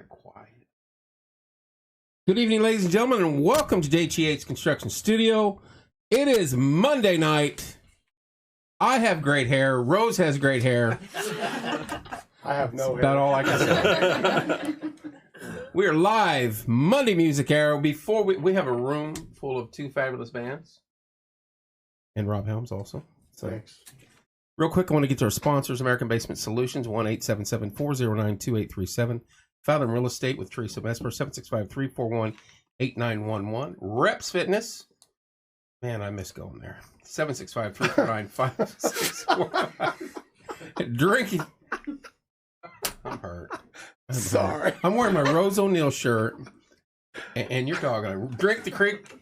Quiet. Good evening, ladies and gentlemen, and welcome to JTH Construction Studio. It is Monday night. I have great hair. Rose has great hair. I have no hair. About all I can say. We are live, Monday Music Hour. Before we have a room full of two fabulous bands. And Rob Helms also. So, Thanks. real quick, I want to get to our sponsors, American Basement Solutions, 1-877-409-2837. Found in Real Estate with Teresa Mesper, 765-341-8911. Reps Fitness. Man, I miss going there. 765-349-5645. Drinking. I'm hurt. Sorry. I'm wearing my Rose O'Neal shirt. And you're dogging it. Drink the Creek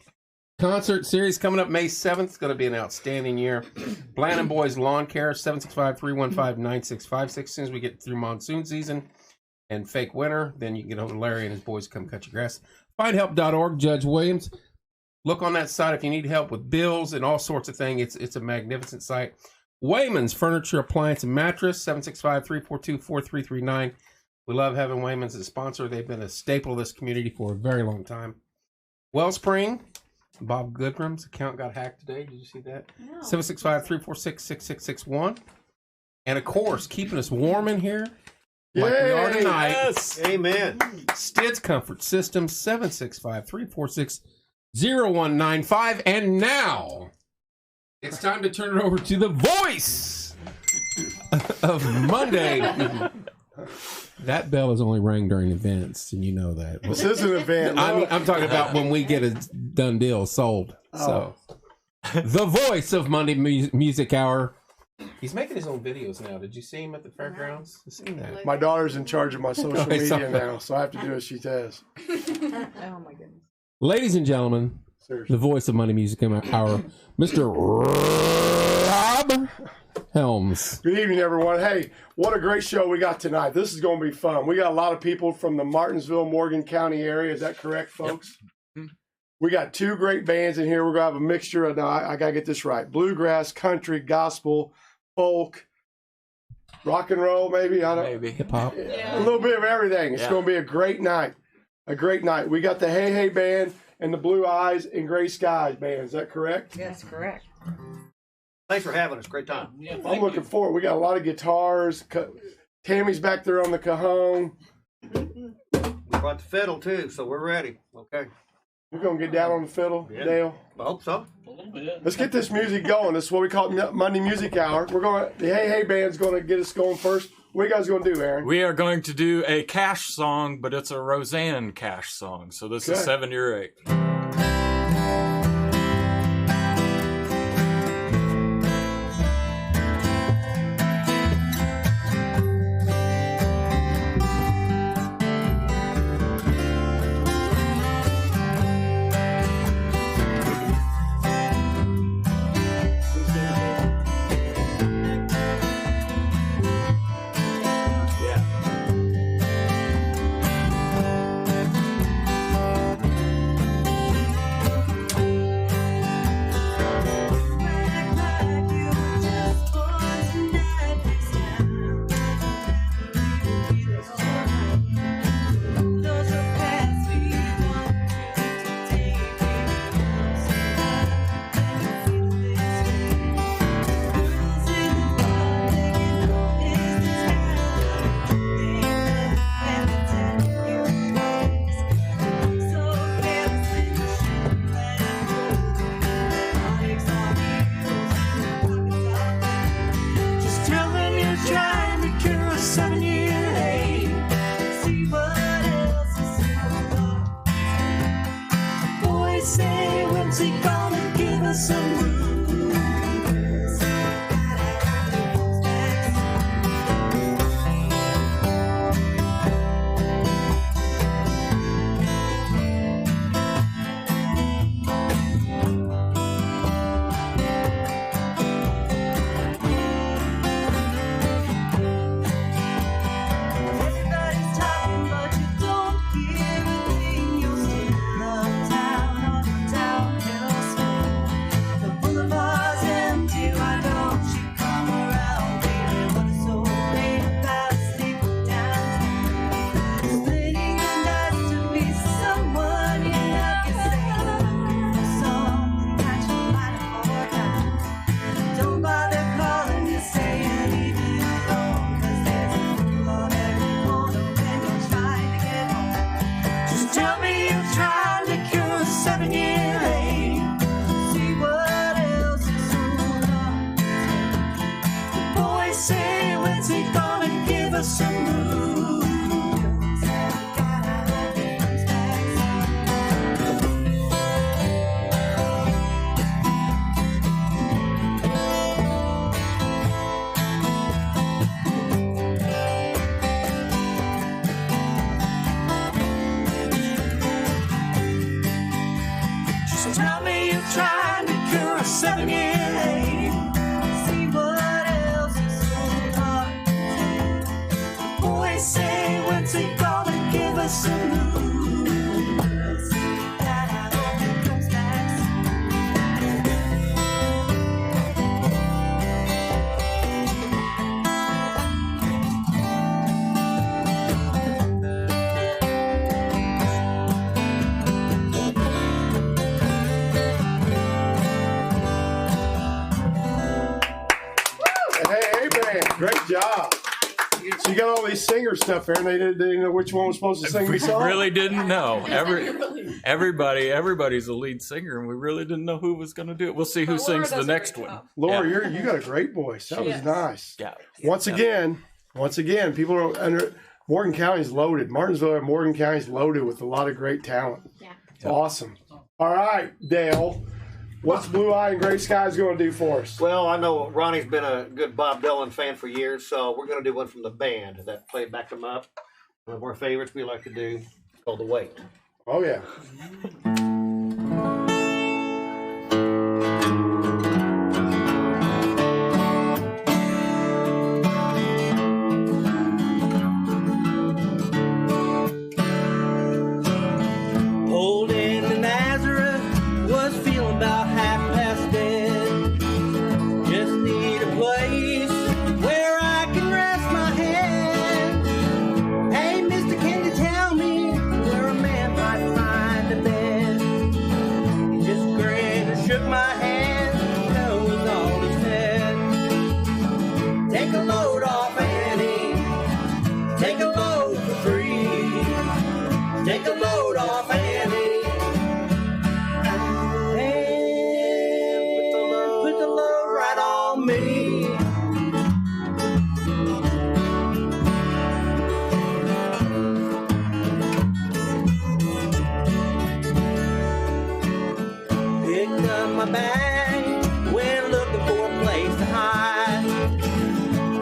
concert series coming up May 7th. It's going to be an outstanding year. Bland & Boys Lawn Care, 765-315-9656. As soon as we get through monsoon season and fake winter, then you can get over to Larry and his boys to come cut your grass. Findhelp.org, Judge Williams. Look on that site if you need help with bills and all sorts of things. It's a magnificent site. Wayman's Furniture, Appliance, and Mattress, 765-342-4339. We love having Wayman's as a sponsor. They've been a staple of this community for a very long time. Wellspring, Bob Goodrum's account got hacked today. Did you see that? No. 765-346-6661. And of course, keeping us warm in here, like we are tonight. Yes. Amen. Stids Comfort Systems, 765-346-0195. And now, it's time to turn it over to the voice of Monday. That bell is only rang during events, and you know that. This is an event. I'm talking about when we get a done deal sold. So, the voice of Monday Music Hour. He's making his own videos now. Did you see him at the fairgrounds? I've seen that. My daughter's in charge of my social media now, so I have to do as she says. Oh my goodness. Ladies and gentlemen, Seriously. the voice of Monday Music Hour, Mr. Rob Helms. Good evening, everyone. Hey, what a great show we got tonight. This is going to be fun. We got a lot of people from the Martinsville, Morgan County area. Is that correct, folks? Yep. We got two great bands in here. We're going to have a mixture of, I got to get this right, bluegrass, country, gospel, folk, rock and roll, maybe. I don't. Maybe hip-hop. Yeah. A little bit of everything. It's going to be a great night. A great night. We got the Hey Hey Band and the Blue Eyes and Gray Skies band. Is that correct? Yes, correct. Thanks for having us. Great time. Yeah, I'm looking forward. We got a lot of guitars. Tammy's back there on the cajon. We brought the fiddle too, so we're ready. Okay. We're going to get down on the fiddle, Dale. I hope so. A little bit. Let's get this music going. This is what we call Monday Music Hour. The Hey Hey Band's going to get us going first. What are you guys going to do, Aaron? We are going to do a Cash song, but it's a Roseanne Cash song. So this is 7 Year 8. Town us a move. So tell me you're trying to cure a 7-year ache. See what else is so hard. Boys say, when's it gonna give us a news? That all comes back. Hey, man, great job. So you got all these singer stuff here, and they didn't know which one was supposed to sing the We song? really didn't know. Everybody's a lead singer, and we really didn't know who was going to do it. We'll see who But Laura sings the does a next great one. job. Laura, Yeah. you got a great voice. That was Yes. nice. Yeah. Once again, people are under Morgan County's loaded. Martinsville and Morgan County's loaded with a lot of great talent. Yeah. It's awesome. All right, Dale, what's Blue Eye and Gray Skies going to do for us? Well, I know Ronnie's been a good Bob Dylan fan for years, so we're going to do one from the band that played back them up. One of our favorites we like to do, called The Wait. Oh yeah. Pulled into Nazareth, was feeling about half past dead. Just need a place where I can rest my head. Hey, mister, can you tell me where a man might find a bed? He just grinned and shook my hand, that was all he said. Take a load off Annie, take a load for free. Take a load off Annie. And put the load right on me. Picked up my bag, went looking for a place to hide.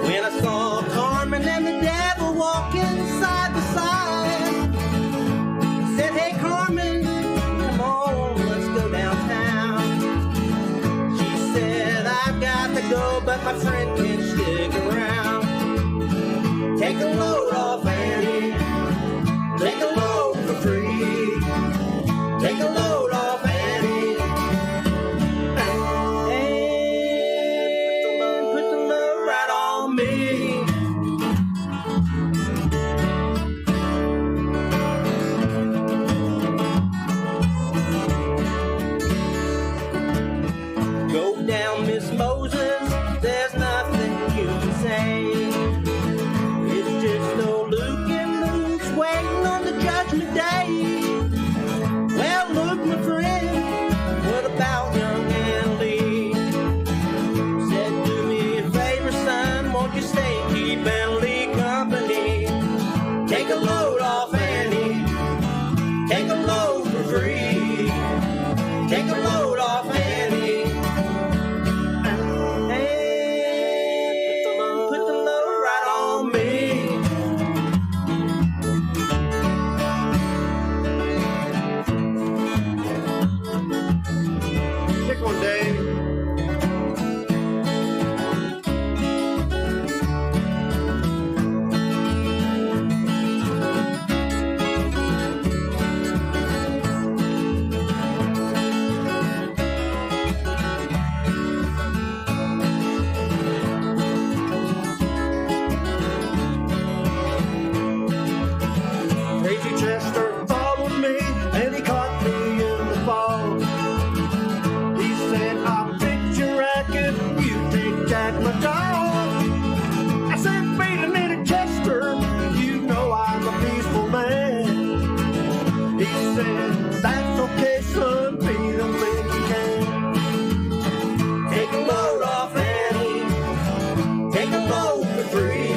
When I saw Carmen and the devil walking side by side, said, hey Carmen, come on, let's go downtown. She said, I've got to go, but my friend can stick around. Take a load off Annie, take a load for free. Take a load off Annie, and put the load right on me. Go down, Miss Moses, there's nothing you can say. It's just old Luke and Luke's waiting on the judgment day. Well, Luke, my friend, what about young Anna Lee? Said, do me a favor, son, won't you stay, keep Anna Lee company? Take a load off Annie, take a load for free. Take a load off Annie, and put the load right on me. Pick one, Dave. Crazy Chester followed me, and he caught me in the fall. He said, I'll fix your racket, you take Jack my dog. I said, wait a minute, Chester, you know I'm a peaceful man. He said, that's okay, son, beat him when you can. Take a load off Annie, take a load for free.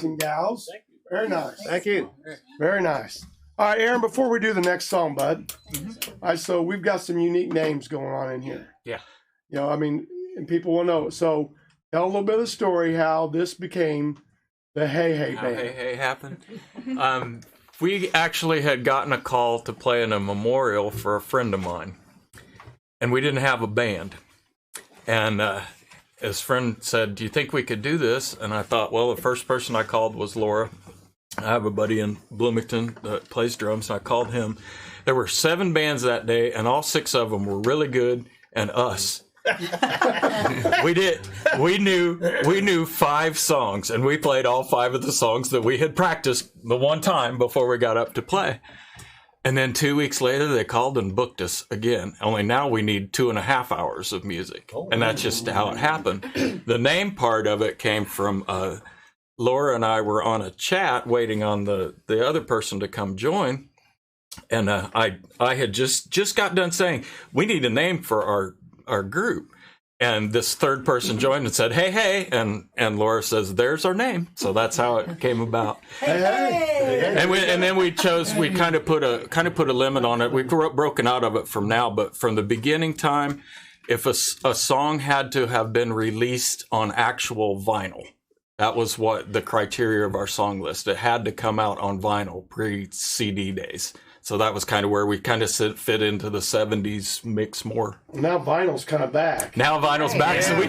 and gals. Very nice. Thank you. Very nice. All right, Aaron, before we do the next song, bud. All right, so we've got some unique names going on in here. Yeah. You know, I mean, and people will know. So tell a little bit of the story how this became the Hey Hey How Band. Hey Hey happened. We actually had gotten a call to play in a memorial for a friend of mine, and we didn't have a band. And his friend said, "Do you think we could do this?" And I thought, well, the first person I called was Laura. I have a buddy in Bloomington that plays drums, and I called him. There were 7 bands that day, and all 6 of them were really good, and us. We knew 5 songs, and we played all 5 of the songs that we had practiced the one time before we got up to play. And then 2 weeks later, they called and booked us again. Only now we need 2.5 hours of music, and that's just how it happened. The name part of it came from Laura and I were on a chat waiting on the other person to come join, and I had just got done saying we need a name for our group. And this third person joined and said, "Hey, hey," and Laura says, "There's our name." So that's how it came about. Hey, hey. And then we kind of put a limit on it. We've broken out of it from now, but from the beginning time, if a song had to have been released on actual vinyl, that was what the criteria of our song list. It had to come out on vinyl pre-CD days. So that was kind of where we kind of fit into the 70s mix more. Now vinyl's kind of back. Now vinyl's back, so we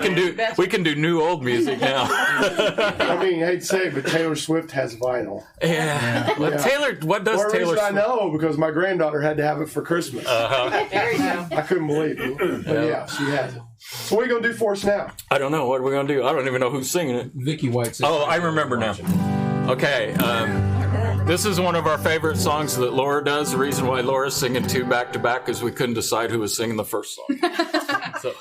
can do new old music now. I mean, I hate to say it, but Taylor Swift has vinyl. Yeah. Well, Yeah. Taylor, what does Well, Taylor reason I Swift? know because my granddaughter had to have it for Christmas. There you go. I couldn't believe it. But yeah, she has it. So what are you going to do for us now? I don't know. What are we going to do? I don't even know who's singing it. Vicky White says, Oh, I remember now. Okay. This is one of our favorite songs that Laura does. The reason why Laura's singing 2 back to back is we couldn't decide who was singing the first song. So.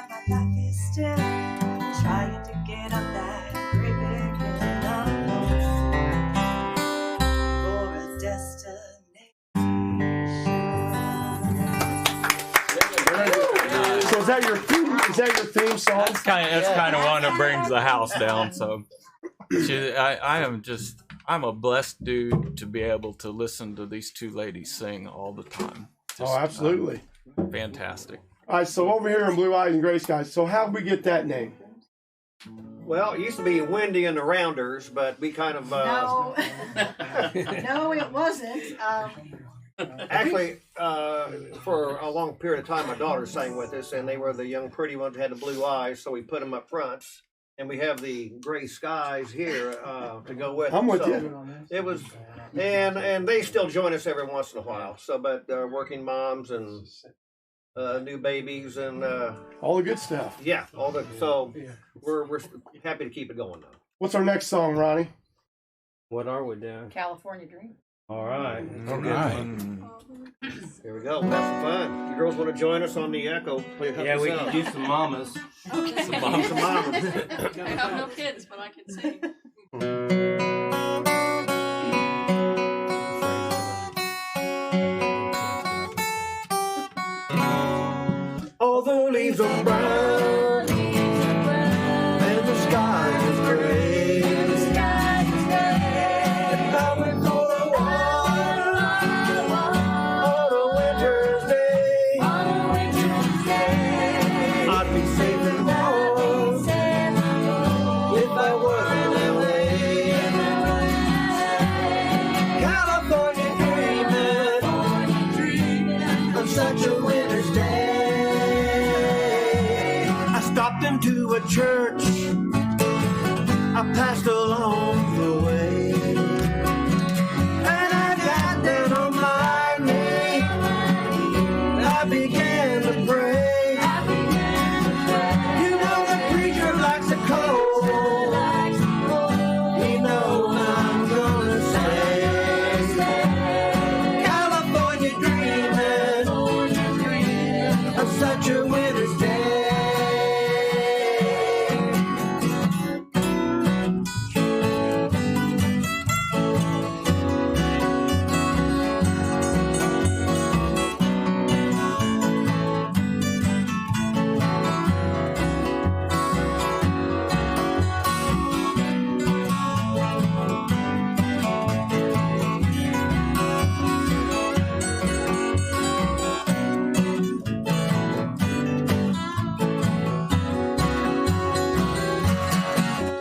that my life is still trying to get up that great big hill for a destination. So is that your theme? Is that your theme song? That's kind of one that brings the house down. So, I'm a blessed dude to be able to listen to these two ladies sing all the time. Oh, absolutely. Fantastic. All right, so over here in Blue Eyes and Gray Skies, so how did we get that name? Well, it used to be Wendy and the Rounders, but we kind of No, no, it wasn't. actually for a long period of time, my daughter sang with us, and they were the young pretty ones that had the blue eyes, so we put them up front. And we have the gray skies here to go with. I'm with so you. It was, and they still join us every once in a while. So, but working moms and new babies and All the good stuff. yeah, all the. So we're happy to keep it going though. What's our next song, Ronnie? What are we doing? California Dream. All right. All right. Here we go. We'll have some fun. You girls want to join us on the Echo? Help Yeah, us we out. can do some mamas. Some mamas. I have no kids, but I can sing. All the leaves are brown, and the sky is gray. And I went for a walk on a winter's day. I'd be safe and warm if I was in LA. California dreaming on such a winter's day. I stopped into a church I passed along the way, and I got down on my knees. I began to pray. You know the preacher likes a cold. He knows I'm gonna say California dreaming of such a winter's day.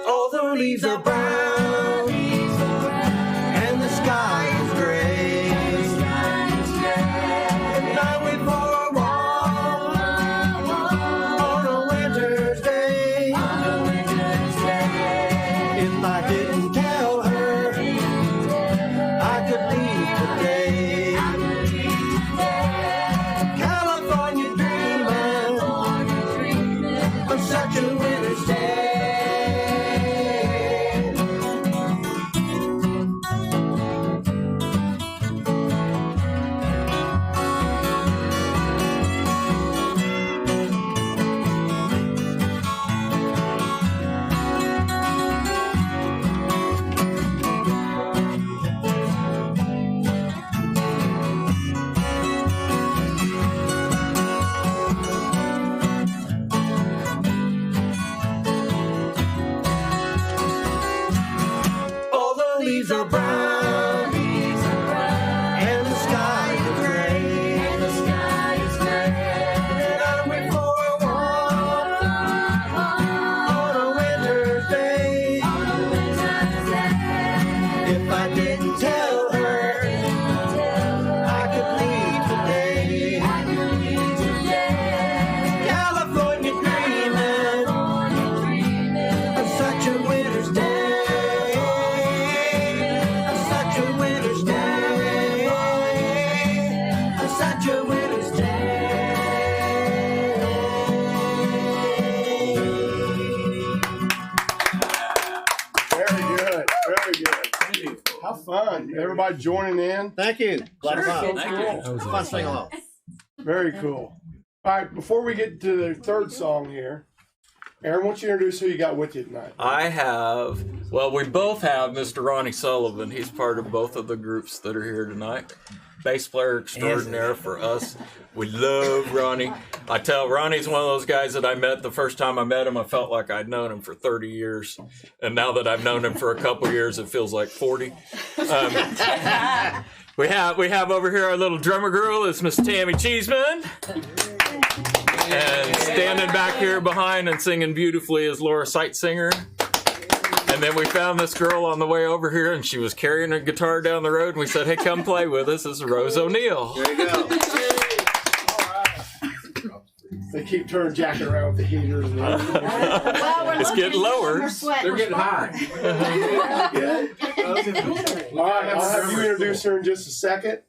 All the leaves are brown, and the sky is gray. And I went for a walk on a winter's day. If I didn't tell her I could leave today. California dreaming of such a winter's day. All the leaves are brown, and the sky is gray. And I went for a walk on a winter's day. If I didn't tell her I could leave today. California dreaming of such a winter's day. Of such a winter's day. Of such a winter's day. Very good. Very good. How fun. Everybody joining in. Thank you. Glad to So come. cool. Fun sing along. Very cool. All right, before we get to the third song here, Aaron, why don't you introduce who you got with you tonight? We both have Mr. Ronnie Sullivan. He's part of both of the groups that are here tonight. Bass player extraordinaire for us. We love Ronnie. I tell Ronnie's one of those guys that I met the first time I met him. I felt like I'd known him for 30 years. And now that I've known him for a couple years, it feels like 40. We have over here our little drummer girl is Miss Tammy Cheeseman. And standing back here behind and singing beautifully is Laura Sightsinger. And then we found this girl on the way over here, and she was carrying her guitar down the road, and we said, hey, come play with us. This is Rose O'Neill. There you go. They keep turning Jack around with the heaters. It's getting lower. They're getting hot. All right, I'll have you introduce her in just a second.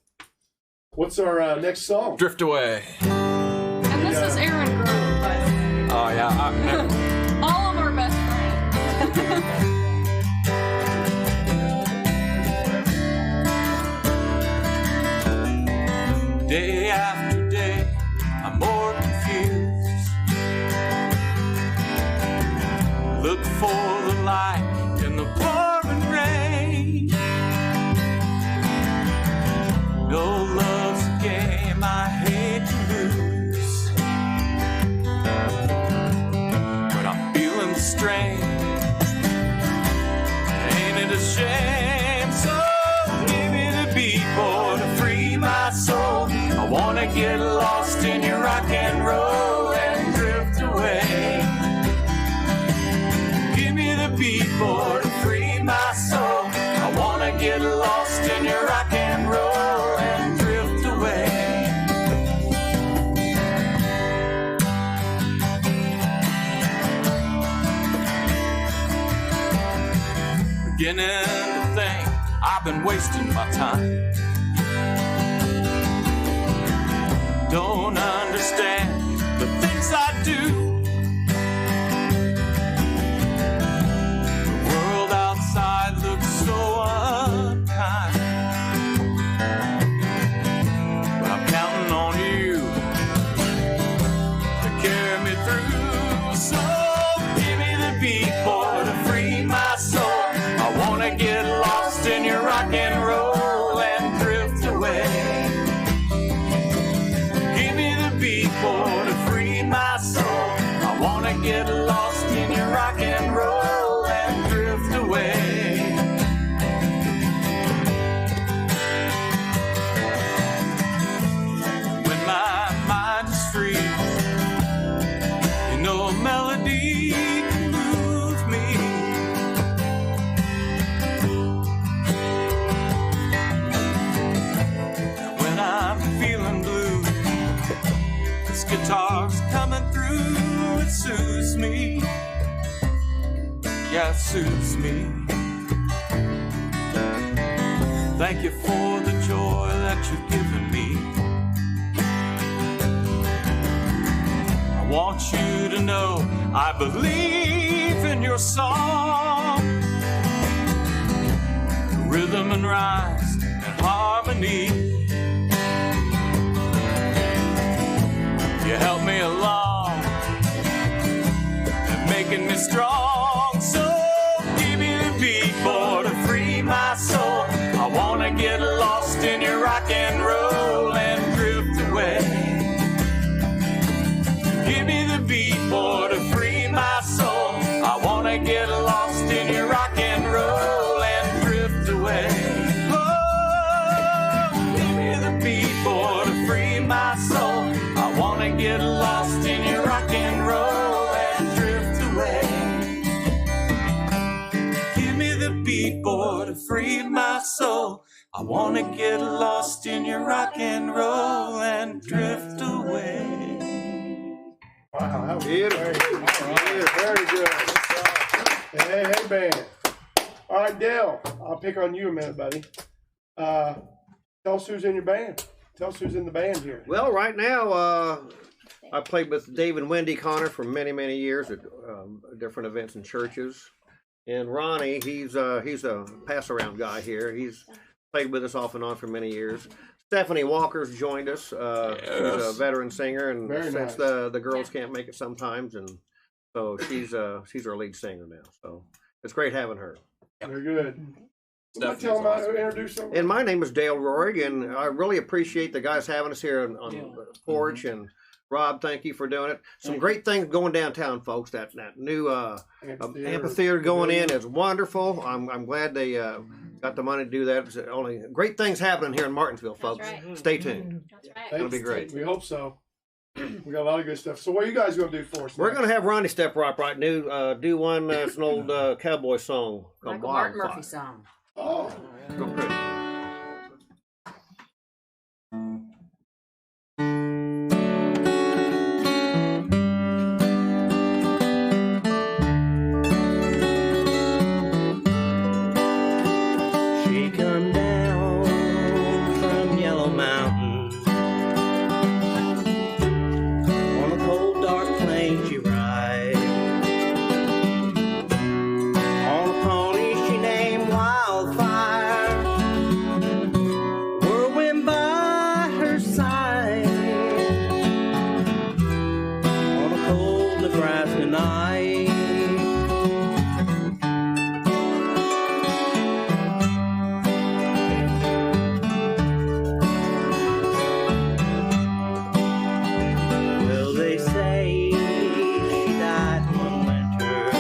What's our next song? Drift Away. And this is Aaron Grove, by the way. Oh, yeah. All of our best friends. Day after day, I'm more confused. Look for the light in the pouring rain. No love's a game I hate to lose, but I'm feeling the strain. Ain't it a shame? So give me the beat, boy, to free my soul. I wanna get lost in your rock and roll and drift away. Give me the beat, boy, to free my soul. I wanna get lost in your rock and roll and drift away. Beginning to think I've been wasting my time. Don't understand the things I do. The world outside looks so unkind, but I'm counting on you to carry me through. So give me the beat, boy, to free my soul. I wanna get lost in your rock and roll and drift away. For to free my soul, I wanna get lost in your rock and roll and drift away. When my mind is free, you know a melody can move me. When I'm feeling blue, this guitar's coming through, it soothes me. Yeah, it soothes me. Thank you for the joy that you've given me. I want you to know I believe in your song. Rhythm and rhymes and harmony. You help me along and making me strong. So give me the beat, boy, to free my soul. I wanna get lost in your rock and roll and drift away. Give me the beat, boy, to free my soul. I wanna get lost in your rock and roll and drift away. Oh, give me the beat, boy, to free my soul. I wanna get lost in your rock and roll and drift away. Give me the beat, boy, to free my soul. I wanna get lost in your rock and roll and drift away. Wow, that was very good. Hey, band. All right, Dale, I'll pick on you a minute, buddy. Tell us who's in your band. Tell us who's in the band here. Well, right now, I played with Dave and Wendy Connor for many, many years at different events and churches. And Ronnie, he's a pass-around guy here. He's played with us off and on for many years. Stephanie Walker's joined us. She's a veteran singer, and Very since nice. the girls can't make it sometimes, and so she's our lead singer now. So it's great having her. They're good. Stephanie's Tell them how awesome. to introduce them. And my name is Dale Rorig, and I really appreciate the guys having us here on the porch. And Rob, thank you for doing it. Some great things going downtown, folks. That new amphitheater going in is wonderful. I'm glad they got the money to do that. It's only great things happening here in Martinsville, folks. right. Stay tuned. That's right. It'll be great. We hope so. We got a lot of good stuff. So what are you guys going to do for us? We're next? going to have Ronnie step right new. Do one that's an old cowboy song called Michael Martin Wildfire. Murphy song. Oh, Go for it. She come down from Yellow Mountain. On a cold, dark plain she rides. On a pony she named Wildfire. Whirlwind by her side. On a cold Nebraska night. Well, they say she died one winter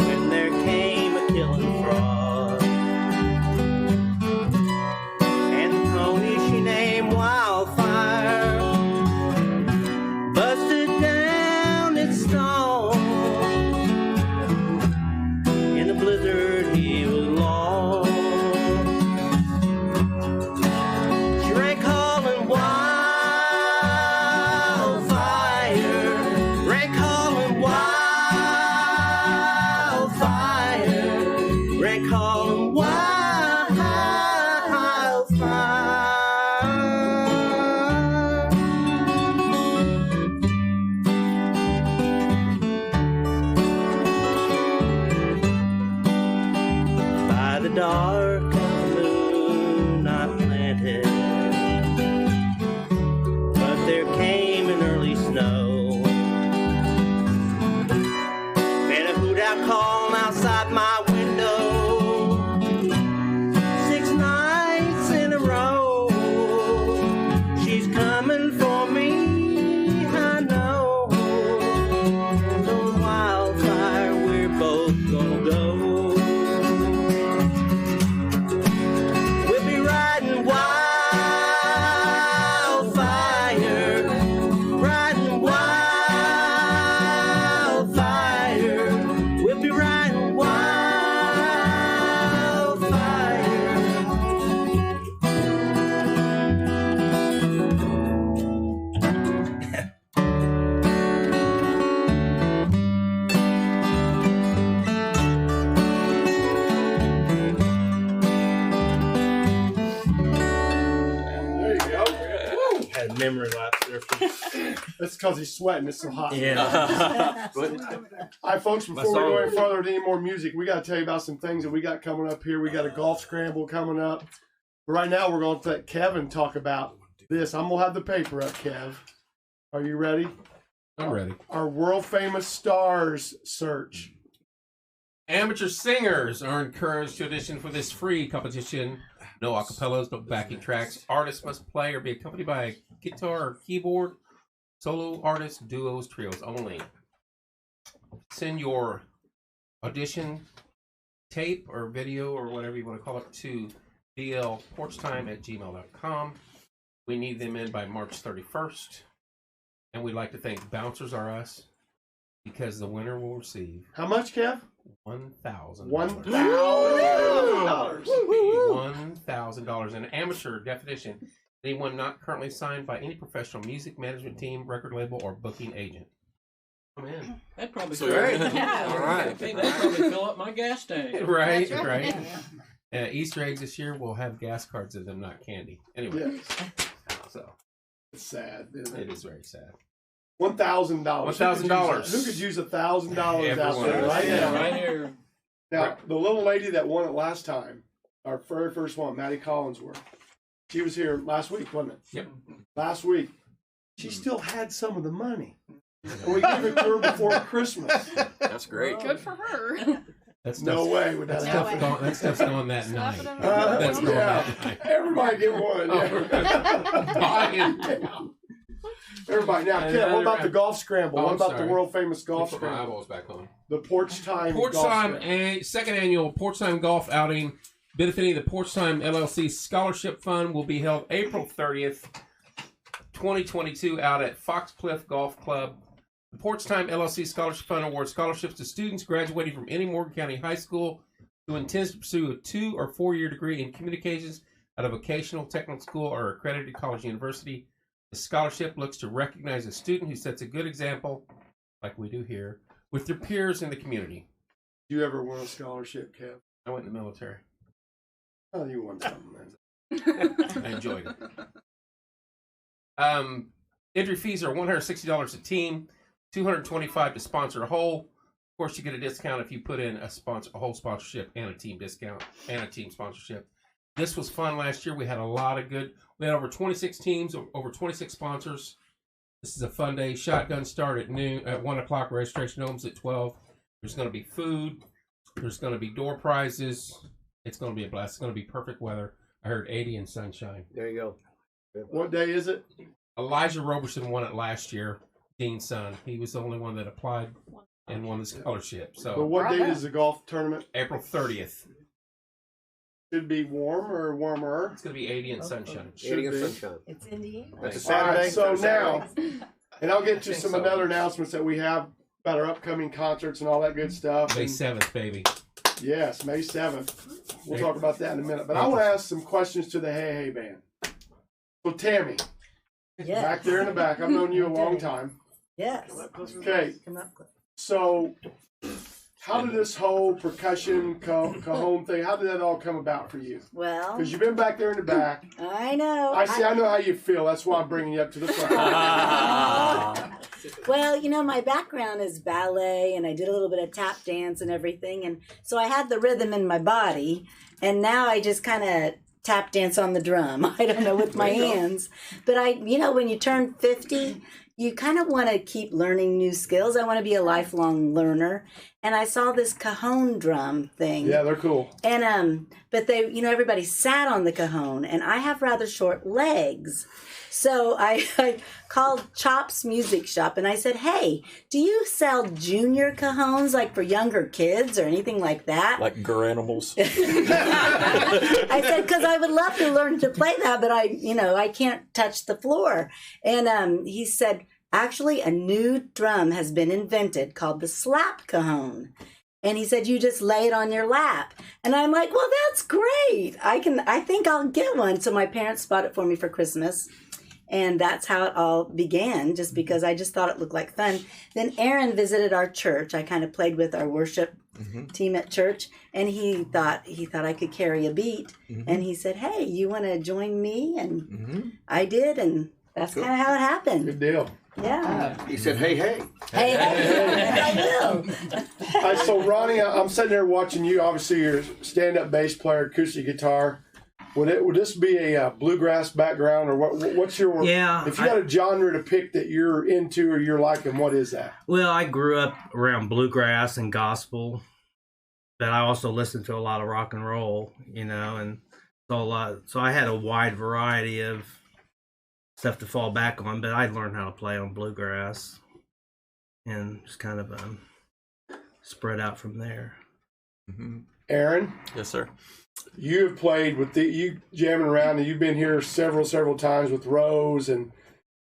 when there came a killing frost, and the pony she named Wildfire busted down its stall. In the blizzard he was lost. She ran calling wildfire, ran calling wildfire, ran calling wildfire. By the dark of the moon I planted, but there came an early snow, and a hoot out calling outside my window. 6 nights in a row, she's coming for me, I know. And on Wildfire we're both gonna go. We'll be riding wildfire, riding wildfire. We'll be riding wildfire. there you go. Woo. Had memory lapse there. That's because he's sweating. It's so hot. Yeah. All right, folks, before we go any further with any more music, we got to tell you about some things that we got coming up here. We got a golf scramble coming up. But right now, we're going to let Kevin talk about this. I'm going to have the paper up, Kev. Are you ready? I'm ready. Our world famous stars search. Amateur singers are encouraged to audition for this free competition. No acapellas, no backing tracks. Artists must play or be accompanied by a guitar or keyboard. Solo artists, duos, trios only. Send your audition tape or video or whatever you want to call it to blporchtime@gmail.com. We need them in by March 31st. And we'd like to thank Bouncers R Us because the winner will receive How much, Kev? $1,000. $1,000. $1,000. An amateur definition. Anyone not currently signed by any professional music management team, record label, or booking agent. Come in. That'd probably So fill great. Yeah. All right. Hey, that'd probably fill up my gas tank. Right, That's right. Easter eggs this year will have gas cards in them, not candy. Anyway, Yes. so It's sad, isn't it it? is very sad. $1,000. $1,000. Who could use $1,000 out Everyone. there right Yeah, now? right here. Now, the little lady that won it last time, our very first one, Maddie Collinsworth. She was here last week, wasn't it? Yep. Last week. She still had some of the money. And we gave it to her before Christmas. That's great. Good for her. That's No way would that That happen. stuff's gone that Slap night. it on That's the- going Yeah. that night. Everybody get one. Buying. Everybody. Now, Ken, what about the golf scramble? Oh, what I'm about the sorry. world famous golf Put my scramble? eyeballs back on. The Porch Time Porch golf Time, scramble. second annual Porch Time golf outing benefiting the Porch Time LLC Scholarship Fund will be held April 30th, 2022 out at Foxcliff Golf Club. The Porch Time LLC Scholarship Fund awards scholarships to students graduating from any Morgan County high school who intends to pursue a 2 or 4 year degree in communications at a vocational technical school or accredited college university. The scholarship looks to recognize a student who sets a good example, like we do here, with their peers in the community. Did you ever win a scholarship, Kev? I went in the military. Oh, you won something, man. I enjoyed it. Entry fees are $160 a team, $225 to sponsor a hole. Of course, you get a discount if you put in a whole sponsorship and a team discount and a team sponsorship. This was fun last year. We had a lot of good. We had over 26 teams, over 26 sponsors. This is a fun day. Shotgun start at noon, at 1 o'clock. Registration opens at 12. There's going to be food. There's going to be door prizes. It's going to be a blast. It's going to be perfect weather. I heard 80 and sunshine. There you go. What day is it? Elijah Roberson won it last year. Dean's son. He was the only one that applied and won the scholarship. But So what date is the golf tournament? April 30th. Should it be warm or warmer? It's going to be 80 and sunshine. Should 80 and be. sunshine. It's Indiana. That's a All right, Saturday. so now, and I'll get to think some so. other announcements that we have about our upcoming concerts and all that good stuff. May And 7th, baby. yes, May 7th. We'll talk about that in a minute. But I want to ask some questions to the Hey Hey Band. So Tammy, Yeah. back there in the back, I've known you a long time. Yes. Okay, Come up close. so how did this whole percussion cajon thing, how did that all come about for you? Well, Because you've been back there in the back. I know. I see, I know how you feel. That's why I'm bringing you up to the front. Well, you know, my background is ballet and I did a little bit of tap dance and everything. And so I had the rhythm in my body. And now I just kind of tap dance on the drum. I don't know, with my hands. But you know, when you turn 50, you kind of want to keep learning new skills. I want to be a lifelong learner. And I saw this cajon drum thing. Yeah, they're cool. And but they, you know, everybody sat on the cajon, and I have rather short legs. So I called Chop's Music Shop and I said, hey, do you sell junior cajones like for younger kids or anything like that? Like Garanimals. I said, because I would love to learn to play that, but I can't touch the floor. And he said, actually, a new drum has been invented called the slap cajon. And he said, you just lay it on your lap. And I'm like, well, that's great. I think I'll get one. So my parents bought it for me for Christmas. And that's how it all began, just because I just thought it looked like fun. Then Aaron visited our church. I kind of played with our worship team at church, and he thought I could carry a beat. And he said, hey, you want to join me? And I did, and that's kind of how it happened. Good deal. Yeah. He said, hey, hey. Hey, I will. All right, so Ronnie, I'm sitting there watching you. Obviously, you're a stand-up bass player, acoustic guitar. Would this be a bluegrass background, or what's your? Yeah, If you had a genre to pick that you're into or you're liking, what is that? Well, I grew up around bluegrass and gospel, but I also listened to a lot of rock and roll, you know, and so I had a wide variety of stuff to fall back on. But I learned how to play on bluegrass, and just kind of spread out from there. Aaron, Yes, sir. you have played with you jamming around, and you've been here several times with Rose, and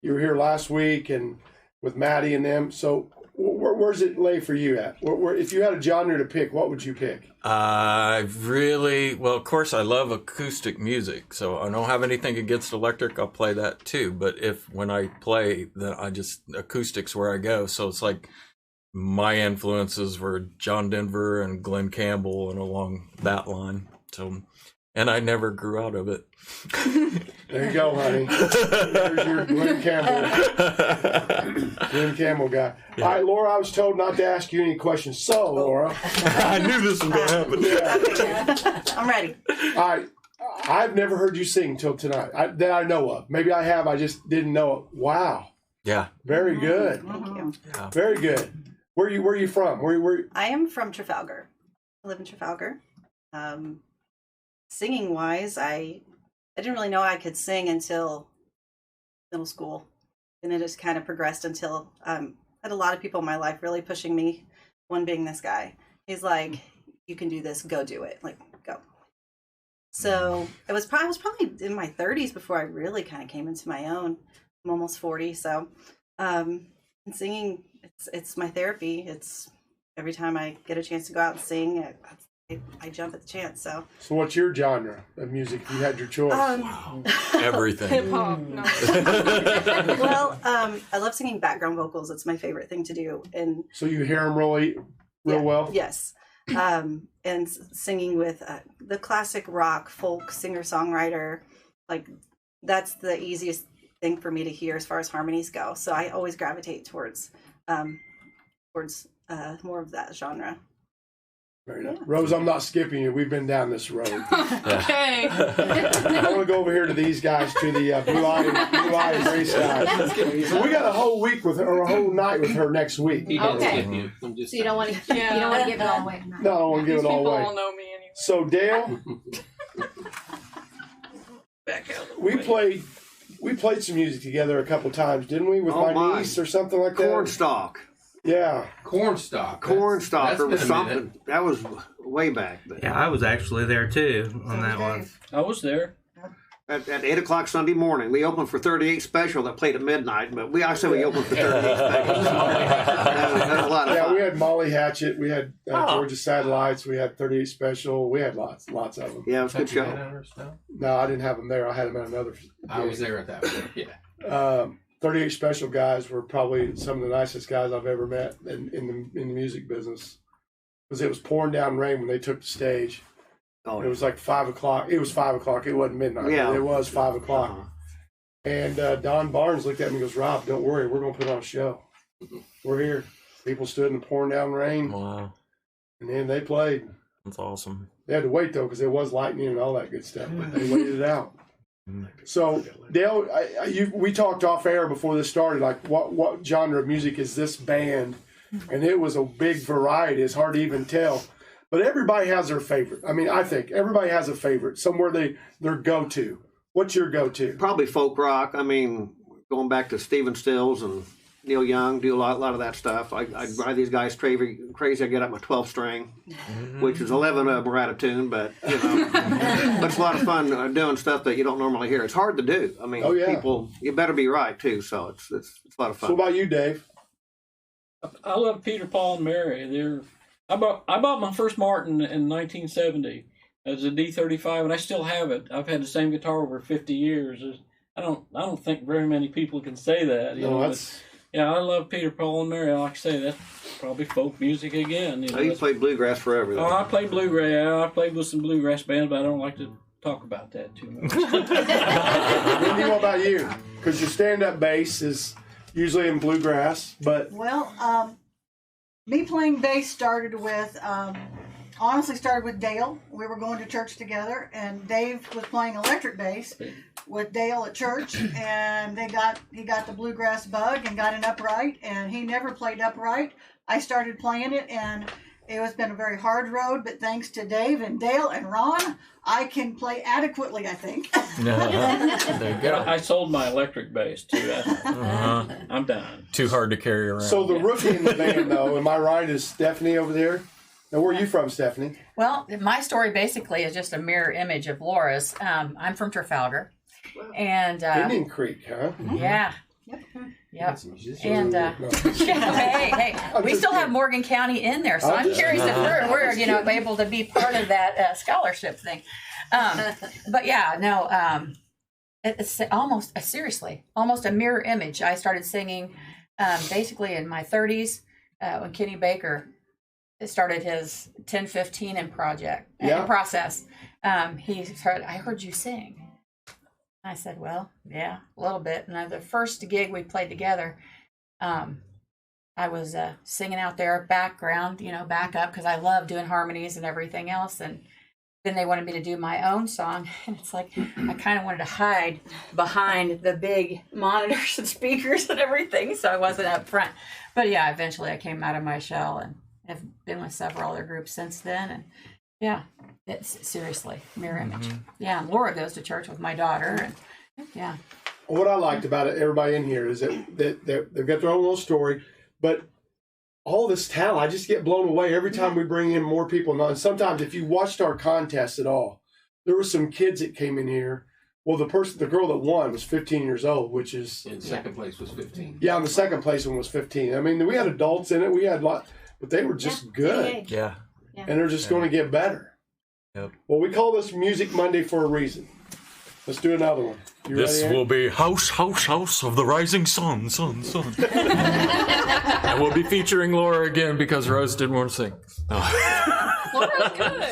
you were here last week and with Maddie and them. So where's it lay for you at? If you had a genre to pick, what would you pick? Well, of course, I love acoustic music, so I don't have anything against electric. I'll play that too. But when I play, then acoustics where I go. So it's like my influences were John Denver and Glenn Campbell and along that line. So And I never grew out of it. There you go, honey. There's your Glenn Campbell guy. All right, Laura, I was told not to ask you any questions. So, Laura. I knew this was going to happen. Yeah. I'm ready. All right. I've never heard you sing until tonight that I know of. Maybe I have. I just didn't know it. Wow. Yeah. Very good. Thank you. Very good. Where are you from? Where I am from Trafalgar. I live in Trafalgar. Singing wise, I didn't really know I could sing until middle school, and it just kind of progressed until I had a lot of people in my life really pushing me. One being this guy. He's like, "You can do this. Go do it. Like, go." So I was probably in my 30s before I really kind of came into my own. I'm almost 40, so and singing it's my therapy. It's every time I get a chance to go out and sing, I jump at the chance. So what's your genre of music if you had your choice? Everything. Hip hop. No. Well, I love singing background vocals. It's my favorite thing to do. And So you hear them real well? Yes. And singing with the classic rock, folk, singer-songwriter, like that's the easiest thing for me to hear as far as harmonies go. So I always gravitate towards more of that genre. Very nice. Rose, I'm not skipping you. We've been down this road. Okay. I want to go over here to these guys, to the Blue Eye and Grace guys. So we got a whole week with her, or a whole night with her next week. He does Okay. skip you. I'm just So you don't want to. Yeah. You don't want to give it all away. No, I don't want to give These it all people away. all know me anyway. So Dale, Back out. we played some music together a couple times, didn't we? With Oh, my my. niece or something like that. Cornstalk. Yeah. Cornstalk. Cornstalk. That's Or was been a minute. something. That was way back. But Yeah, I was actually there too on that one. I was there. at 8 o'clock Sunday morning, we opened for 38 Special that played at midnight, but I said we opened for 38 Special. That was a lot of Yeah, fun. we had Molly Hatchet. We had Georgia Satellites. We had 38 Special. We had lots of them. Yeah, it was a good show. No, I didn't have them there. I had them at another. I was there at that one. Yeah. 38 Special guys were probably some of the nicest guys I've ever met in the music business. Because it was pouring down rain when they took the stage. Oh, It was like 5 o'clock. It was 5 o'clock. It wasn't midnight. Yeah. It was 5 o'clock. And Don Barnes looked at me and goes, "Rob, don't worry. We're going to put on a show. We're here." People stood in the pouring down rain, Wow. and then they played. That's awesome. They had to wait, though, because there was lightning and all that good stuff. But they waited it out. So, Dale, we talked off air before this started, like what genre of music is this band? And it was a big variety. It's hard to even tell. But everybody has their favorite. I mean, I think everybody has a favorite, somewhere their go-to. What's your go-to? Probably folk rock. I mean, going back to Stephen Stills and Neil Young, do a lot of that stuff. I drive these guys crazy. I get up my 12 string, which is 11 of them are out of tune, but but it's a lot of fun doing stuff that you don't normally hear. It's hard to do. I mean, people, you better be right too. So it's a lot of fun. So, what about you, Dave? I love Peter, Paul, and Mary. I bought my first Martin in 1970 as a D35, and I still have it. I've had the same guitar over 50 years. I don't think very many people can say that. Yeah, I love Peter, Paul, and Mary. Like I say, that's probably folk music again. You played bluegrass forever, though. Oh, I played bluegrass. I played with some bluegrass bands, but I don't like to talk about that too much. Wendy, what about you? Because your stand-up bass is usually in bluegrass, but Well, me playing bass started with Dale. We were going to church together, and Dave was playing electric bass with Dale at church, and he got the bluegrass bug and got an upright, and he never played upright. I started playing it, and it has been a very hard road, but thanks to Dave and Dale and Ron, I can play adequately, I think. There you go. I sold my electric bass too. I'm done. Too hard to carry around. So the rookie in the band, though, am I right, is Stephanie over there? Now, where are you from, Stephanie? Well, my story basically is just a mirror image of Laura's. I'm from Trafalgar, and Indian Creek, huh? yeah. Yep. And hey, we still have Morgan County in there, so I'm curious if we're able to be part of that scholarship thing. But yeah, no, it's almost seriously almost a mirror image. I started singing basically in my 30s when Kenny Baker started his 10-15 process, he said, I heard you sing. I said, well, yeah, a little bit. And the first gig we played together, I was singing out there, background, back up, because I love doing harmonies and everything else. And then they wanted me to do my own song. And it's like, I kind of wanted to hide behind the big monitors and speakers and everything, so I wasn't up front. But yeah, eventually I came out of my shell and have been with several other groups since then. And yeah, it's seriously mirror image. Yeah, and Laura goes to church with my daughter. And yeah. What I liked about it, everybody in here, is that they've got their own little story, but all this talent, I just get blown away every time we bring in more people. And sometimes, if you watched our contest at all, there were some kids that came in here. Well, the girl that won was 15 years old, which is in second place was 15. Yeah, and the second place one was 15. I mean, we had adults in it. We had but they were just good. Yeah. And they're just going to get better. Yep. Well, we call this Music Monday for a reason. Let's do another one. You This ready, will be House, House, House of the Rising Sun, Sun, Sun. And we'll be featuring Laura again because Rose didn't want to sing. Oh. Laura's good.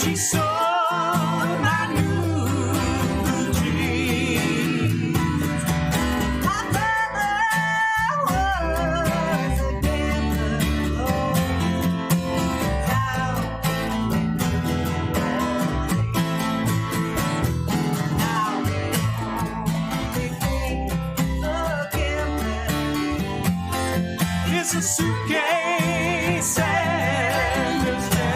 She saw my new dreams. My father was a gambler, down in New Orleans. Now the only thing of gambling is a suitcase and a stand.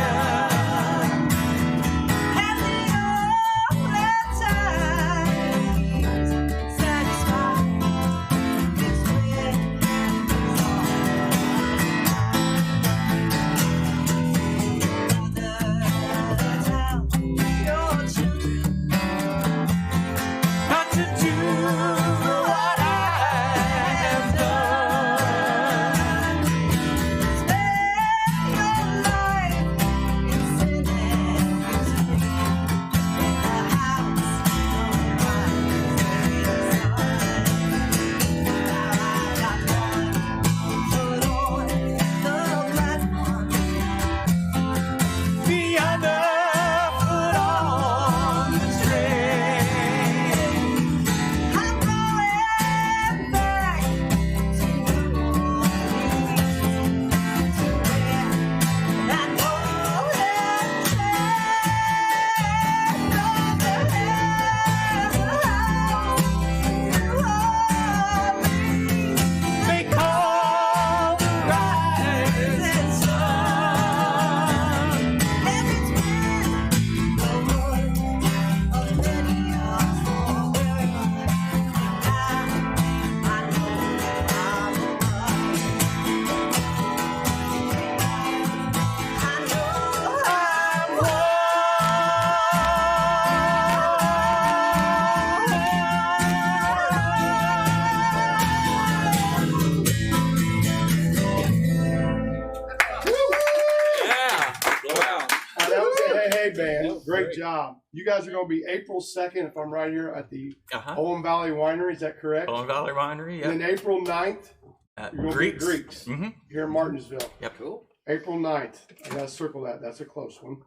Great job. You guys are going to be April 2nd, if I'm right here, at the Owen Valley Winery. Is that correct? Owen Valley Winery, yeah. And then April 9th, at you're going to be at Greeks here in Martinsville. Yep. Cool. April 9th. I got to circle that. That's a close one.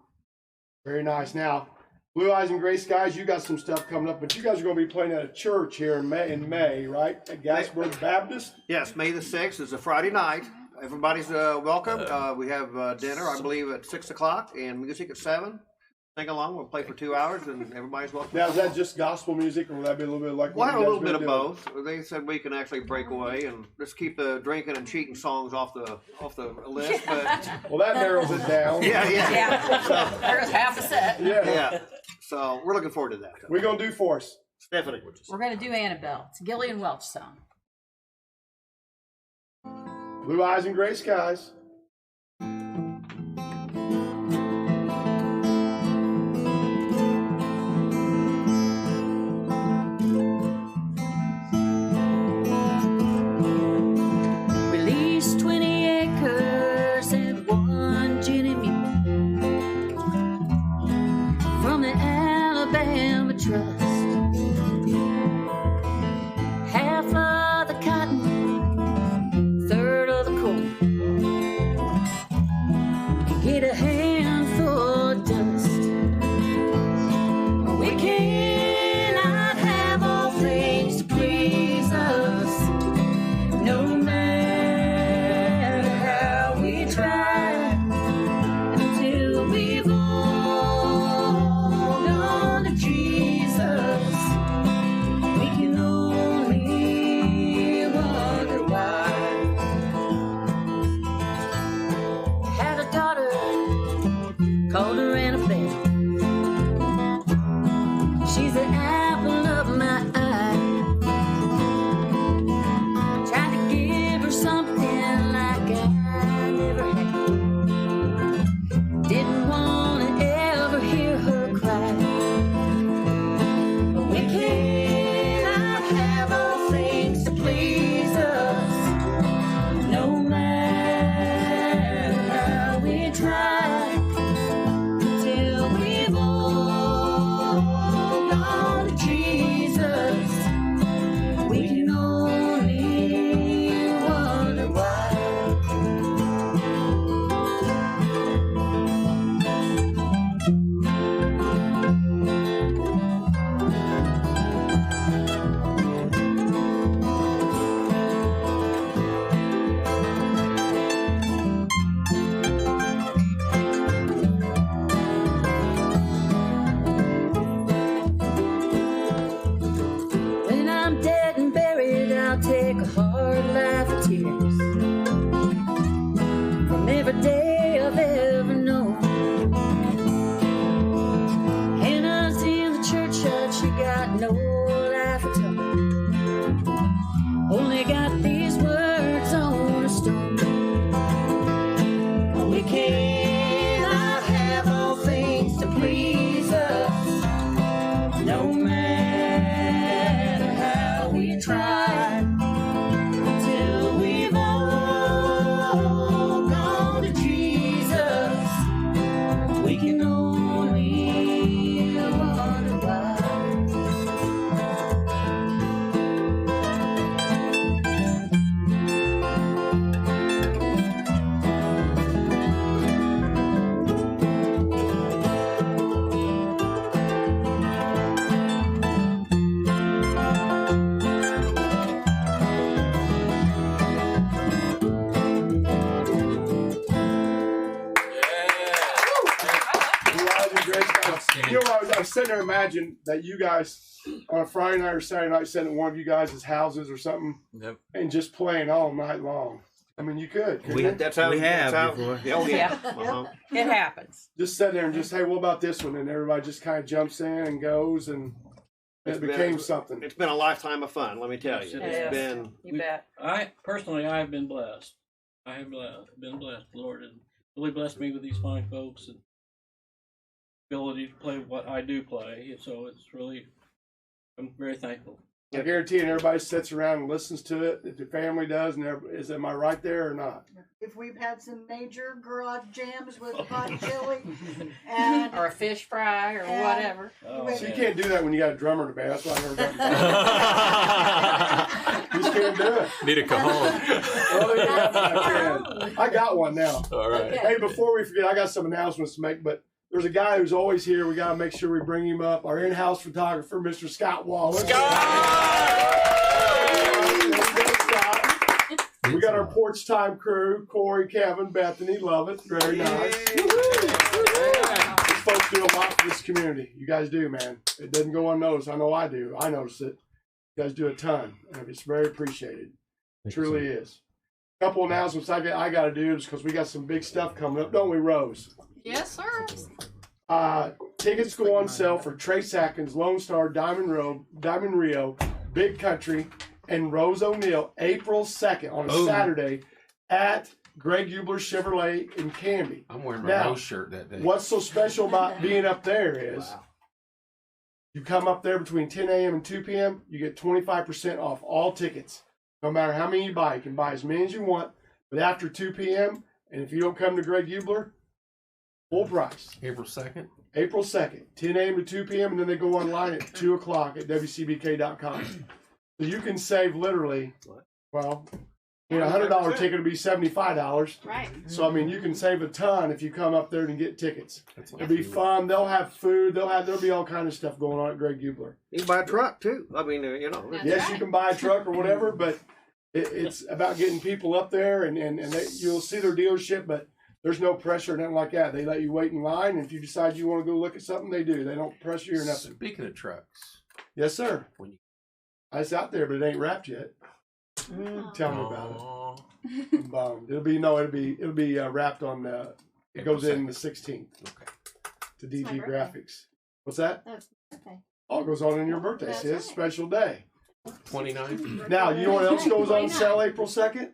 Very nice. Now, Blue Eyes and Gray Skies, you got some stuff coming up, but you guys are going to be playing at a church here in May, right? At Gasburg Baptist? Yes, May the 6th is a Friday night. Everybody's welcome. We have dinner, I believe, at 6 o'clock and music at 7. Sing along. We'll play for 2 hours, and everybody's welcome. Now, is that just gospel music, or will that be a little bit like? We'll have a little bit of both. They said we can actually break away and just keep the drinking and cheating songs off the list. But well, that narrows it down. Yeah. There's half a set. Yeah. So we're looking forward to that. We're going to do for us. Stephanie. We're going to do Annabelle. It's a Gillian Welch song. Blue eyes and gray skies. Release 20 acres and 1 ginny mule from the Alabama Trust. Half of the cotton, third of the corn. Get a handful of dust. We cannot have all things to please us, no matter how we try, until we've all gone to Jesus. We can only wonder why. Had a daughter, called her Annabelle. She's the apple of my eye. Tried to give her something like I never had. Didn't want to ever hear her cry. But we cannot have all things to please us, no matter how we try, till we've all gone to Jesus. We can only wonder why. When I'm dead and buried, I'll take a hard life of tears from every day I've ever known. Hannah's in the churchyard, she got no life at all. Only got these words on a stone. We cannot have all things to please us, no matter how we try, till we've all gone to Jesus. We can only wonder why. Blue eyes and gray skies. You know, I was sitting there imagining that you guys on a Friday night or Saturday night sitting at one of you guys' houses or something Yep. and just playing all night long. I mean, you could. couldn't you? That's how We have that's how, before. Oh, yeah. Yeah. Uh-huh. It happens. Just sit there and just, hey, what about this one? And everybody just kind of jumps in and goes, and It's it been- became something. It's been a lifetime of fun, let me tell you. Yes, it It's is. been You bet. I personally, I have been blessed. I have been blessed. The Lord has really blessed me with these fine folks and ability to play what I do play. So it's really, I'm very thankful. I guarantee, and everybody sits around and listens to it. If your family does, and am I right there or not? If we've had some major garage jams with hot chili and Or a fish fry or And- whatever. Oh, So you man. can't do that when you got a drummer in the band. That's why I never got. You just can't do it. Need a cajon. Oh, yeah, I can. I got one now. All right. Okay. Hey, before we forget, I got some announcements to make, but there's a guy who's always here. We got to make sure we bring him up. Our in-house photographer, Mr. Scott Wallace. We got our porch time crew, Corey, Kevin, Bethany, love it. Very nice. These folks do a lot for this community. You guys do, man. It doesn't go unnoticed. I know I do. I notice it. You guys do a ton, and it's very appreciated. It truly is. Couple announcements I got to do is because we got some big stuff coming up, don't we, Rose? Yes, sir. Tickets go on sale for Trace Atkins, Lone Star, Diamond Rio, Big Country, and Rose O'Neal, April 2nd on a Ooh. Saturday at Greg Hubler Chevrolet in Canby. I'm wearing my Now, Rose shirt that day. What's so special about being up there is you come up there between 10 a.m. and 2 p.m., you get 25% off all tickets. No matter how many you buy, you can buy as many as you want, but after 2 p.m., and if you don't come to Greg Hubler, full price. April 2nd? April 2nd, 10 a.m. to 2 p.m., and then they go online at 2 o'clock at WCBK.com. So you can save literally, well, a $100 ticket would be $75. Right. So, I mean, you can save a ton if you come up there and get tickets. It'll be fun. They'll have food. There'll be all kind of stuff going on at Greg Hubler. You can buy a truck, too. I mean, Yes, you can buy a truck or whatever, but it's about getting people up there, and you'll see their dealership, but there's no pressure or nothing like that. They let you wait in line, and if you decide you want to go look at something, they do. They don't pressure you or nothing. Speaking of trucks. Yes, sir. It's out there, but it ain't wrapped yet. Tell me about it. I'm bummed. It'll be wrapped on. It goes in the 16th. Okay. To DG Graphics. What's that? That's my birthday. All goes on in your birthday. That's See, it's a special day. 29th. Now, you know what else goes on sale April 2nd?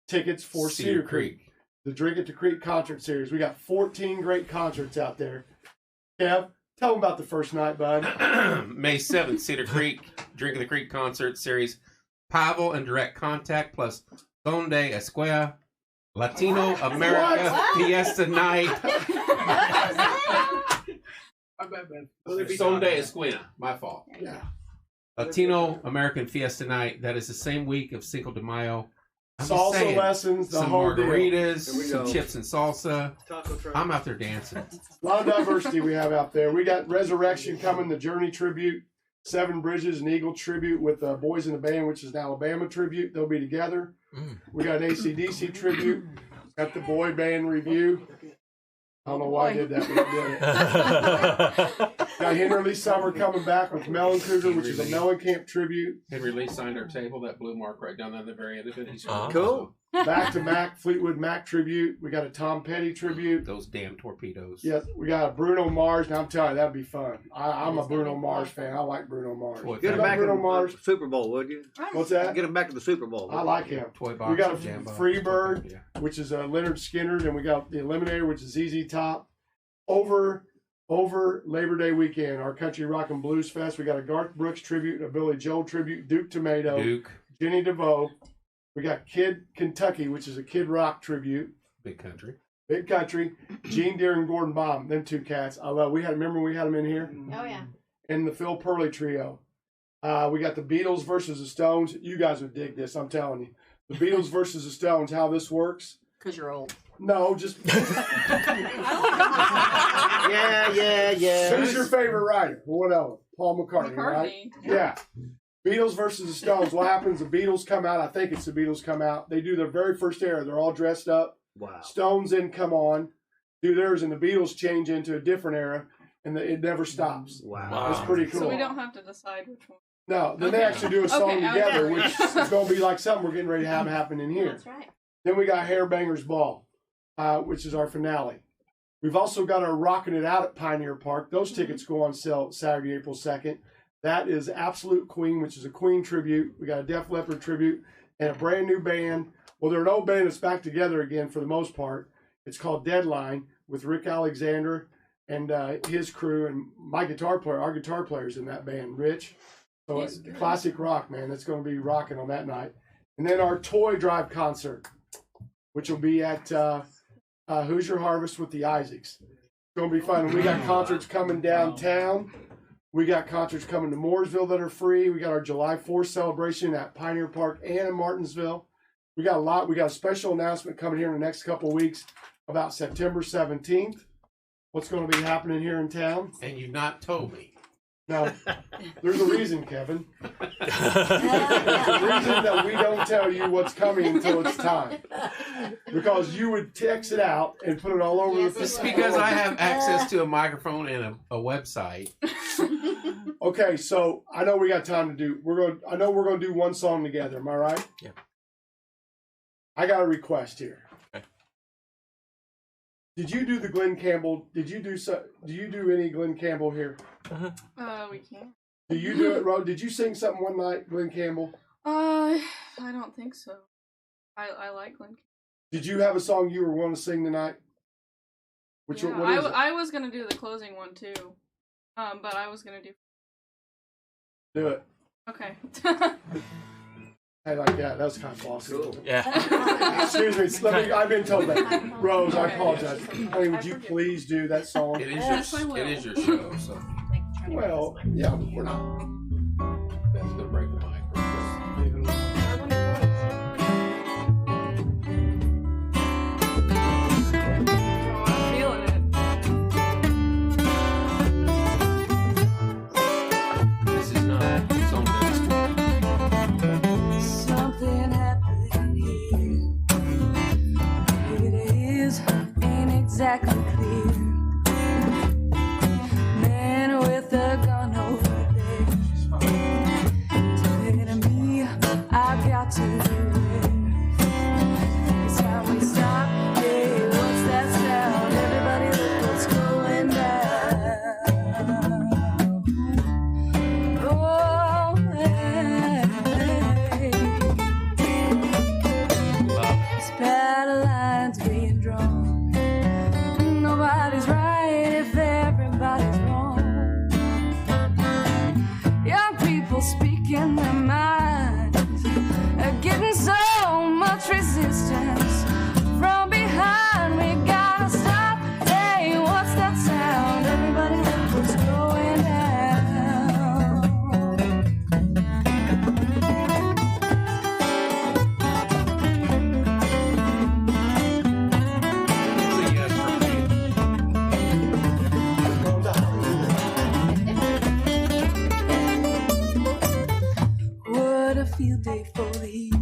Tickets for Cedar Creek. The Drink at the Creek concert series. We got 14 great concerts out there. Kev, tell them about the first night, bud. May 7th, Cedar Creek, Drink of the Creek concert series. Pavel and Direct Contact plus Donde Esquia, Latino America Fiesta Night. Donde Esquina, my fault. Yeah. Latino American Fiesta Night. That is the same week of Cinco de Mayo. I'm just Salsa saying, lessons, the some whole deal. margaritas, Here we some go. chips and salsa. Taco truck. I'm out there dancing. A lot of diversity we have out there. We got Resurrection coming, the Journey tribute, Seven Bridges and Eagle tribute with Boys in the Band, which is an Alabama tribute. They'll be together. We got an AC/DC tribute. Got the boy band review. I don't know why I did that, but I did it. Got Henry Lee Summer coming back with Melon Cougar, which is a Mellencamp tribute. Henry Lee signed our table, that blue mark right down there at the very end of it. He's Cool. Back to Mac, Fleetwood Mac tribute. We got a Tom Petty tribute. Those damn torpedoes. Yes, we got a Bruno Mars. Now I'm telling you, that'd be fun. I'm a Bruno Mars fan. I like Bruno Mars. Get him back Bruno in Mars. the Super Bowl, would you? What's that? Get him back to the Super Bowl. I like him. Toy We box got a and jam box. Freebird, which is a Leonard Skinner, and we got the Eliminator, which is ZZ Top. Over Labor Day weekend, our Country Rock and Blues Fest. We got a Garth Brooks tribute, a Billy Joel tribute, Duke Tomato, Duke. Jenny DeVoe. We got Kid Kentucky, which is a Kid Rock tribute. Big Country. Big Country. Gene Deere and Gordon Baum, them two cats. I love. Remember we had them in here? Oh yeah. And the Phil Purley trio. We got the Beatles versus the Stones. You guys would dig this, I'm telling you. The Beatles versus the Stones, how this works. Because you're old. No, just. Yeah. Who's your favorite writer? What else? Paul McCartney, right? Yeah. Beatles versus the Stones. What happens? The Beatles come out. I think it's the Beatles come out. They do their very first era. They're all dressed up. Wow. Stones then come on, do theirs, and the Beatles change into a different era, and it never stops. Wow. It's pretty cool. So we don't have to decide which one. No, then they actually do a song Okay, together, okay. which is going to be like something we're getting ready to have happen in here. That's right. Then we got Hairbangers Ball, which is our finale. We've also got our Rockin' It Out at Pioneer Park. Those tickets go on sale Saturday, April 2nd. That is Absolute Queen, which is a Queen tribute. We got a Def Leppard tribute and a brand new band. Well, they're an old band that's back together again for the most part. It's called Deadline with Rick Alexander and his crew and my guitar player. Our guitar player's in that band, Rich. So it's classic rock, man. That's going to be rocking on that night. And then our Toy Drive concert, which will be at Hoosier Harvest with the Isaacs. It's going to be fun. And we got concerts coming downtown. We got concerts coming to Mooresville that are free. We got our July 4th celebration at Pioneer Park and in Martinsville. We got a lot. We got a special announcement coming here in the next couple of weeks about September 17th. What's going to be happening here in town? And you've not told me. No, there's a reason, Kevin. There's a reason that we don't tell you what's coming until it's time. Because you would text it out and put it all over the This is because I have access to a microphone and a website. Okay, so I know we got time to do. I know we're gonna do one song together. Am I right? Yeah. I got a request here. Okay. Did you do the Glenn Campbell? Did you do Do you do any Glenn Campbell here? We can't. Do you do it, Ro? Did you sing something one night, Glenn Campbell? I don't think so. I like Glenn. Did you have a song you were going to sing tonight? Which Yeah, what is it? I was gonna do the closing one too, but I was gonna do. Do it. Okay. I like that. That was kind of bossy. Cool. Yeah. Excuse me. I've been told that. Rose, I apologize. Honey, would you please do that song? It is Yes, I your will. it is your show, so Well, yeah, we're not. Ben's gonna break the mic. I'm feeling it. This is not song dance. Something happened here. What it is ain't exactly clear. Man with a gun over there, telling me I've got to beware. It's time we stop. Hey, what's that sound? Everybody look what's going down. Oh, hey. This battle line's being drawn. Nobody's right if everybody's wrong. Young people speaking their minds are getting so much resistance from behind. We gotta stop. Hey, what's that sound? Everybody look what's going down. It's a yes for me. What a field day for the heat.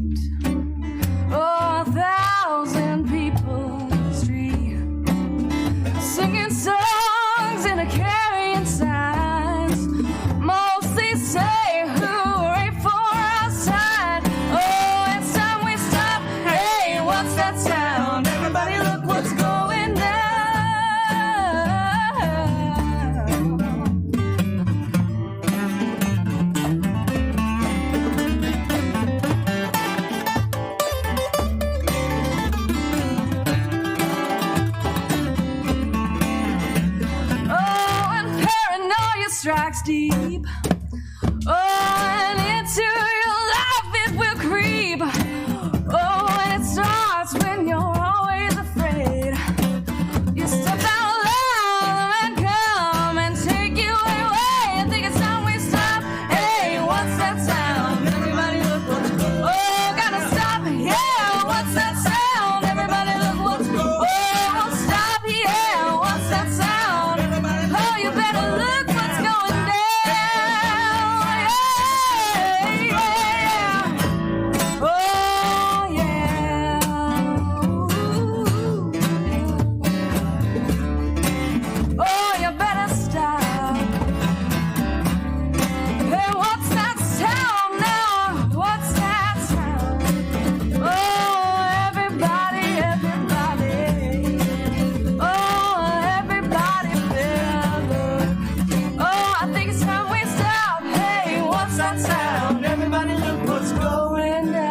Oh, 1,000 people in the street, singing songs and a carrying signs. Mostly say hooray for outside. Oh, it's time we stop. Hey, what's that sound? Everybody look what's going down. Oh, and paranoia strikes deep. Oh, and into your life it will creep. Oh, and it starts when you're always afraid. You step out loud and come and take you away. I think it's time we stop. Hey, what's that sound? Everybody look what's oh, gotta stop. Yeah, what's that sound? Everybody look what's oh, stop. Yeah, what's that sound? Oh, you better look what's going down. Yeah, yeah. Oh, yeah. Oh, you better stop. Hey, what's that sound now? What's that sound? Oh, everybody, everybody. Oh, everybody better look. Oh, I think it's time we stop. Hey, what's that sound? Everybody look what's going down.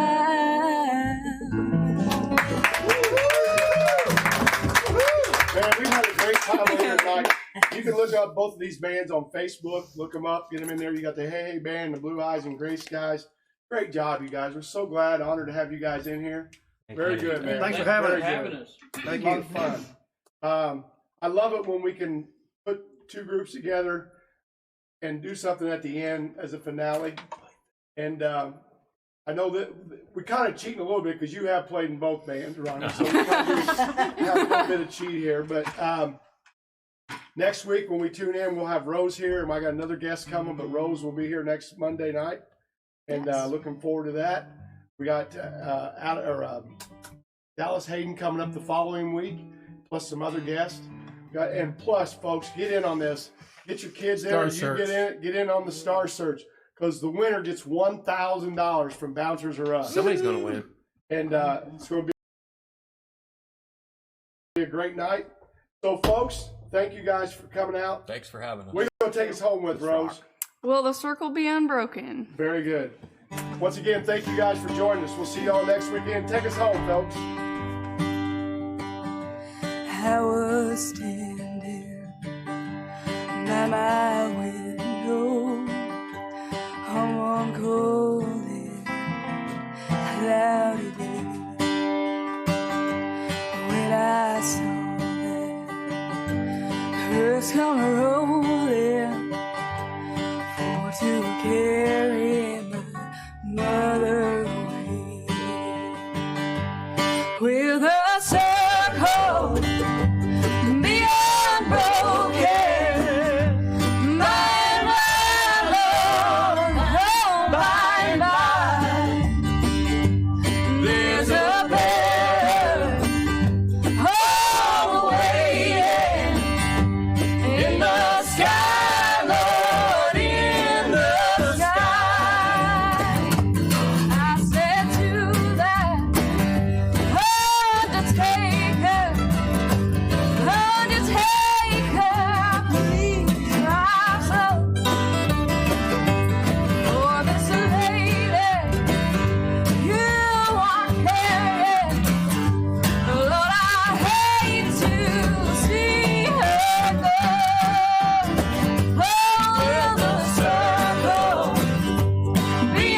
Man, we've had a great time here tonight. You can look up both of these bands on Facebook. Look them up. Get them in there. You got the Hey Hey Band, the Blue Eyes and Gray Skies. Great job, you guys. We're so glad, honored to have you guys in here. Very good, man. Thanks for having Very us. good. us. Thank A lot you. of fun. I love it when we can put two groups together and do something at the end as a finale. And I know that we kind of cheating a little bit because you have played in both bands, Ronnie. So we kind of have a little bit of cheat here. But next week when we tune in, we'll have Rose here, and I got another guest coming. But Rose will be here next Monday night, and looking forward to that. We got Dallas Hayden coming up the following week, plus some other guests. And plus, folks, get in on this. Get your kids in. Star You Search. get in on the Star Search because the winner gets $1,000 from Bouncers or Us. Somebody's gonna win. And it's going to be a great night. So, folks, thank you guys for coming out. Thanks for having us. What are you going to take us home with, Rose? Will the circle be unbroken? Very good. Once again, thank you guys for joining us. We'll see y'all next weekend. Take us home, folks. I was standing by my window on one cold and cloudy day when I saw that earth's gonna roll in for to carry my mother away with a circle be unbroken. By and by, Lord, oh, by and by, there's a better home waiting in the sky, Lord, in the sky. I said to that undertaker, please rise up for this lady you are carrying. Lord, I hate to see her go. Oh, will the circle be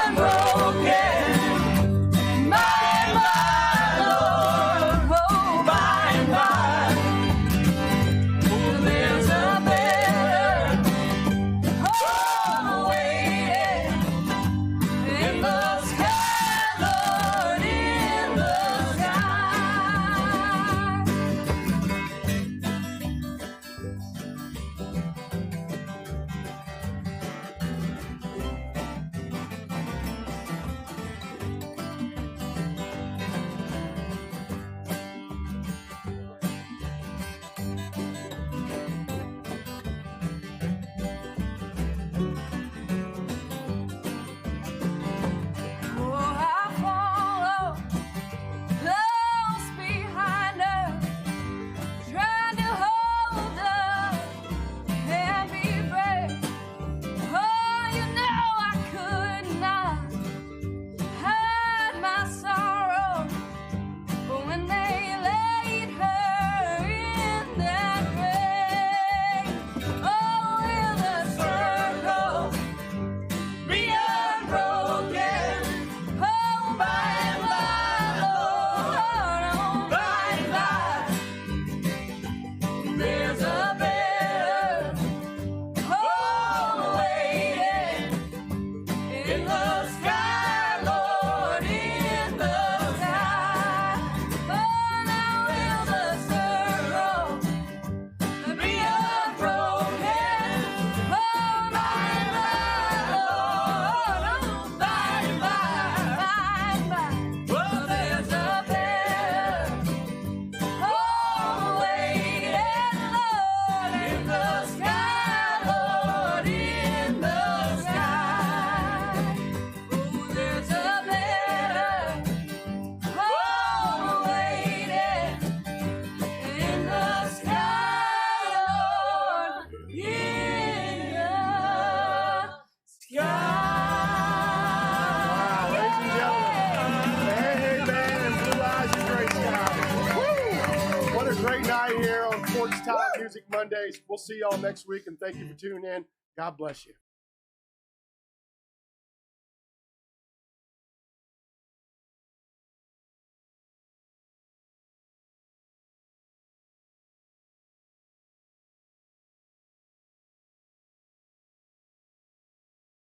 unbroken? By and by, Lord, oh, by and by, there's a better home waiting in the sky, Lord, in the oh, I follow close behind her, trying to hold her and be brave. Oh, you know I could not hide my sorrow when they laid her in that grave. Oh, will the circle be unbroken? Oh, by and by, Lord, oh, by and by, there's a better home waiting in the sky, Lord, in the sky. Oh, now will the circle be unbroken? Oh, by and by, Lord, oh, by and by, well, there's a better home waiting, Lord, in the sky, Lord, in the sky. Oh, there's a better home waiting in the sky, Lord, in the sky. Ladies and gentlemen, the Hey Band and Blue Eyes and Gray Skies. Woo! What a great night here on Sports Talk Music Mondays. We'll see y'all next week, and thank you for tuning in. God bless you.